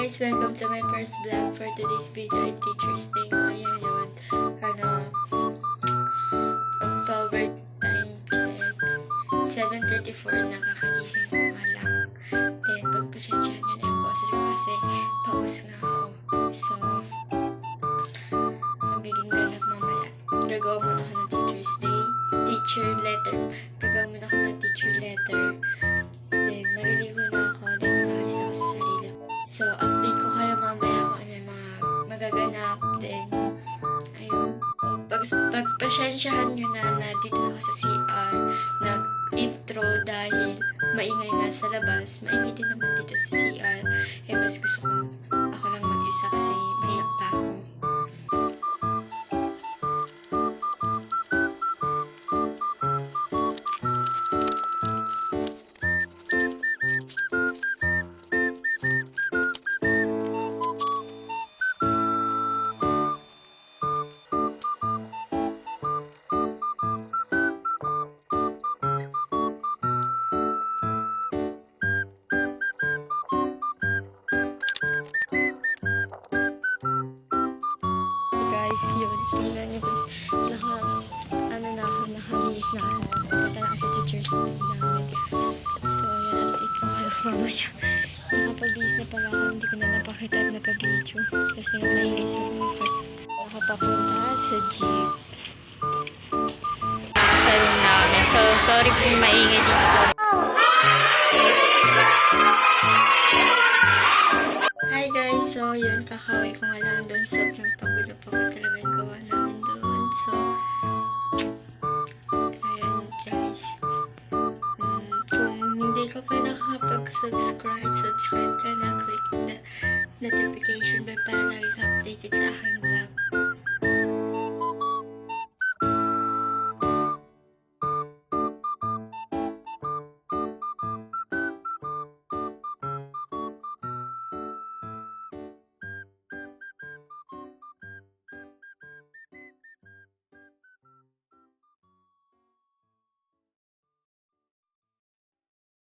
guys! Welcome to my first vlog for today's video at Teacher's Day. Ngayon yun, October time check. 7:34 nakakagising ko nga lang. Then, pagpasyensyahan nyo na yung boses ko kasi paus nga ako. So, magiging ganap mamaya. Gagawa muna ako ng Teacher's Day. Teacher letter. Gagawa muna ako ng teacher letter. Then, maliligo na ako. Then, mag-ayos ako sa sarili ko. So, update ko kayo mamaya kung ano yung mga magaganap. Then, ayun. Pagpasyensyahan nyo na dito ako sa CR. Nag-intro dahil maingay nga sa labas. Maingay din naman dito sa CR. Eh, mas gusto ko ako lang mag-isa kasi mahiyak pa ako. Guys, yun. Tingnan nyo guys. Nakabihis na ako. Punta na ako sa teacher's day namin. So, yun. Update ko kayo mamaya. Nakapabihis na pala ako. Hindi ko na napakita at napabidyo. Kasi maingay sa buhay. Nakapapunta sa jeep. Sa room namin. So, sorry kung maingay dito sa Hi guys! So, yun, kakaway ko nga lang doon. Sobrang pagod na pagod talaga yung gawa namin doon. So, ayan guys. Kung hindi ka pa nakakapag-subscribe, subscribe ka na. Click the notification bell para lagi ka updated sa aking vlog.